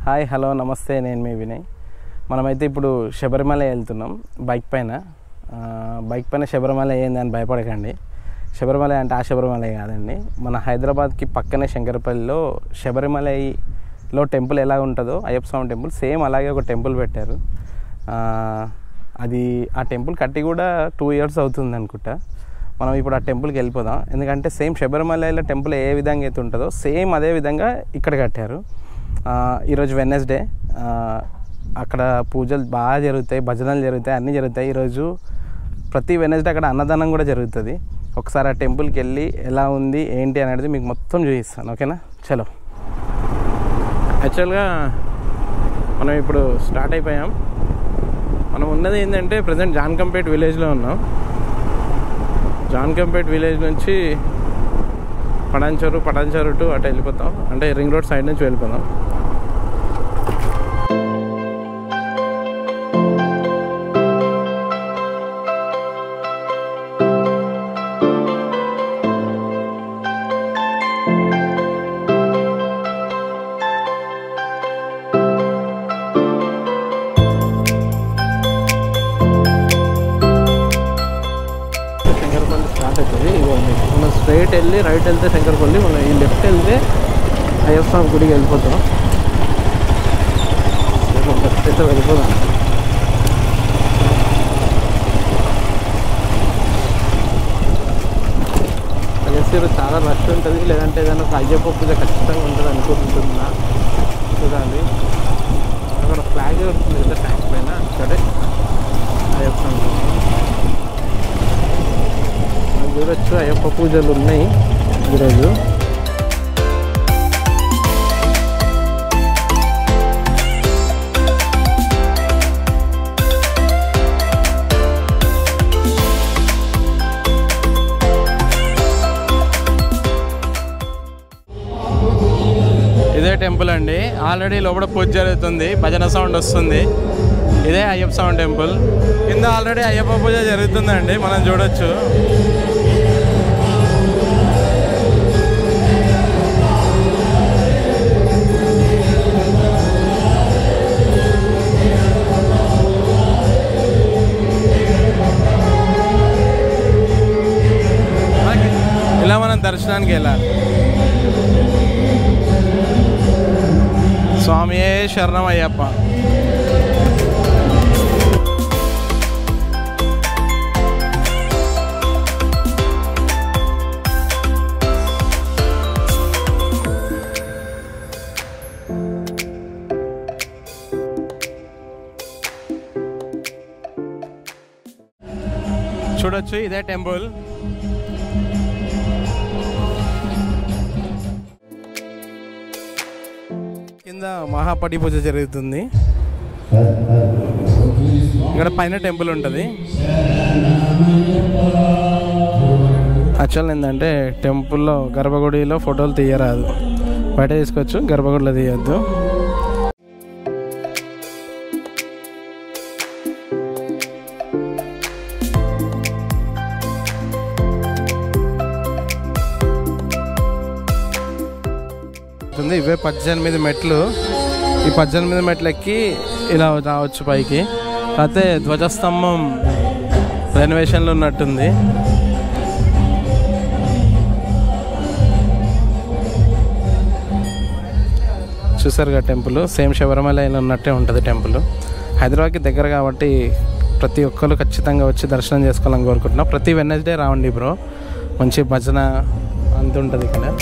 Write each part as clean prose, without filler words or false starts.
Hi hello నమస్తే, నేను మీ వినయ్. మనమైతే ఇప్పుడు శబరిమల వెళ్తున్నాం బైక్ పైన. శబరిమల ఏందని భయపడకండి. శబరిమల అంటే ఆ శబరిమల కాదండి, మన హైదరాబాద్కి పక్కనే శంకరపల్లిలో శబరిమలలో టెంపుల్ ఎలా ఉంటుందో అయ్యప్ప స్వామి టెంపుల్ సేమ్ అలాగే ఒక టెంపుల్ పెట్టారు. ఆ టెంపుల్ కట్టి కూడా 2 years అవుతుంది అనుకుంటా. మనం ఇప్పుడు ఆ టెంపుల్కి వెళ్ళిపోదాం, ఎందుకంటే సేమ్ శబరిమలలో టెంపుల్ ఏ విధంగా అయితే ఉంటుందో సేమ్ అదే విధంగా ఇక్కడ కట్టారు. ఈరోజు వెడ్నెస్డే, అక్కడ పూజలు బాగా జరుగుతాయి, భజనలు జరుగుతాయి, అన్నీ జరుగుతాయి. ఈరోజు ప్రతి వెడ్నెస్డే అక్కడ అన్నదానం కూడా జరుగుతుంది. ఒకసారి ఆ టెంపుల్కి వెళ్ళి ఎలా ఉంది ఏంటి అనేది మీకు మొత్తం చూపిస్తాను, ఓకేనా? చలో. యాక్చువల్గా మనం ఇప్పుడు స్టార్ట్ అయిపోయాం. మనం ఉన్నది ఏంటంటే ప్రజెంట్ జాన్కంపేట్ విలేజ్లో ఉన్నాం. జాన్కంపేట్ విలేజ్ నుంచి పటాన్చెరు టు అటు వెళ్ళిపోతాం, అంటే రింగ్ రోడ్ సైడ్ నుంచి వెళ్ళిపోతాం. శంకరపల్లి స్టార్ట్ అవుతుంది. ఇవ్వండి, మనం స్ట్రైట్ వెళ్ళి రైట్ వెళ్తే శంకరపల్లి, మనం ఈ లెఫ్ట్ వెళ్తే అయ్యప్ప స్వామి గుడికి వెళ్ళిపోతాం. లెఫ్ట్ అయితే వెళ్ళిపోదాం. అగస్త్యలో చాలా రష్ ఉంటుంది, లేదంటే ఏదైనా ఒక అయ్యప్ప పూజ ఖచ్చితంగా ఉంటుంది అనుకుంటున్నా. చూడాలి, అక్కడ ఫ్లాగ్ ఉంటుంది కదా ట్యాంక్ పైన, అక్కడే అయ్యప్ప స్వామి చూడొచ్చు. అయ్యప్ప పూజలు ఉన్నాయి ఈరోజు. ఇదే టెంపుల్ అండి, ఆల్రెడీ లోపల పూజ జరుగుతుంది, భజన సౌండ్ వస్తుంది. ఇదే అయ్యప్ప స్వామి టెంపుల్. కింద ఆల్రెడీ అయ్యప్ప పూజ జరుగుతుందండి, మనం చూడొచ్చు. ఇలా మనం దర్శనానికి వెళ్ళాలి. స్వామియే శరణం అయ్యప్ప. చూడొచ్చు, ఇదే టెంపుల్. కింద మహాపడి పూజ జరుగుతుంది. ఇక్కడ పైన టెంపుల్ ఉంటుంది. యాక్చువల్ ఏంటంటే టెంపుల్లో గర్భగుడిలో ఫోటోలు తీయరాదు, బయట తీసుకోవచ్చు, గర్భగుడిలో తీయొద్దు. ఇవే 18 మెట్లు. ఈ 18 మెట్లు ఎక్కి ఇలా రావచ్చు పైకి. అయితే ధ్వజస్తంభం రెనోవేషన్లో ఉన్నట్టుంది. చూసారుగా టెంపుల్ సేమ్ శబరిమలలో ఉన్నట్టే ఉంటుంది టెంపుల్. హైదరాబాద్కి దగ్గర కాబట్టి ప్రతి ఒక్కరు ఖచ్చితంగా వచ్చి దర్శనం చేసుకోవాలని కోరుకుంటున్నాం. ప్రతి వెడ్నెస్డే రావండి బ్రో, మంచి భజన అంత ఉంటుంది ఇక్కడ.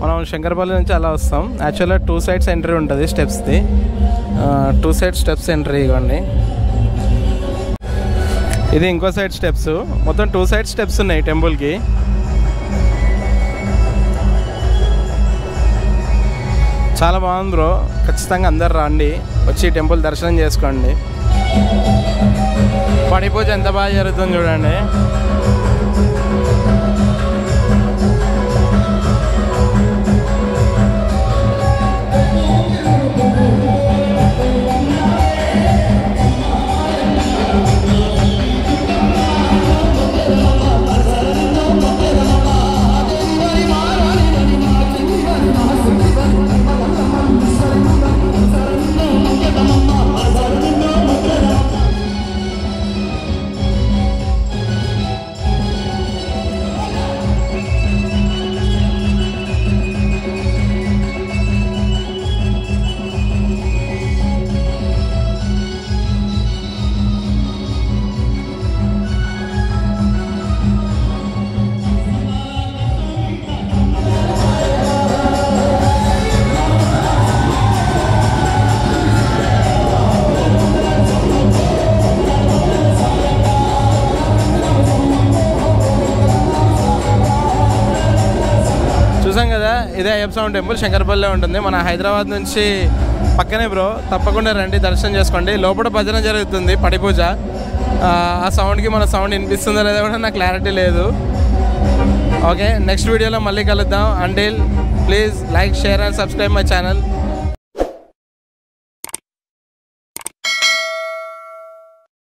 మనం శంకరపల్లి నుంచి అలా వస్తాం. యాక్చువల్గా 2 sides ఎంట్రీ ఉంటుంది స్టెప్స్ది. 2 sides స్టెప్స్ ఎంట్రీ ఇవ్వండి. ఇది ఇంకో సైడ్ స్టెప్స్. మొత్తం 2 sides స్టెప్స్ ఉన్నాయి టెంపుల్కి. చాలా బాగుంది బ్రో, ఖచ్చితంగా అందరు రండి, వచ్చి టెంపుల్ దర్శనం చేసుకోండి. పడి పూజ ఎంత బాగా జరుగుతుంది చూడండి. ఇదే అయ్యప్ప స్వామి టెంపుల్ శంకరపల్లిలో ఉంటుంది. మన హైదరాబాద్ నుంచి పక్కనే బ్రో, తప్పకుండా రండి, దర్శనం చేసుకోండి. లోపల భజన జరుగుతుంది, పడి పూజ. ఆ సౌండ్కి మన సౌండ్ వినిపిస్తుందో లేదో కూడా నాకు క్లారిటీ లేదు. ఓకే, నెక్స్ట్ వీడియోలో మళ్ళీ కలుద్దాం. Until please like, share and subscribe my channel.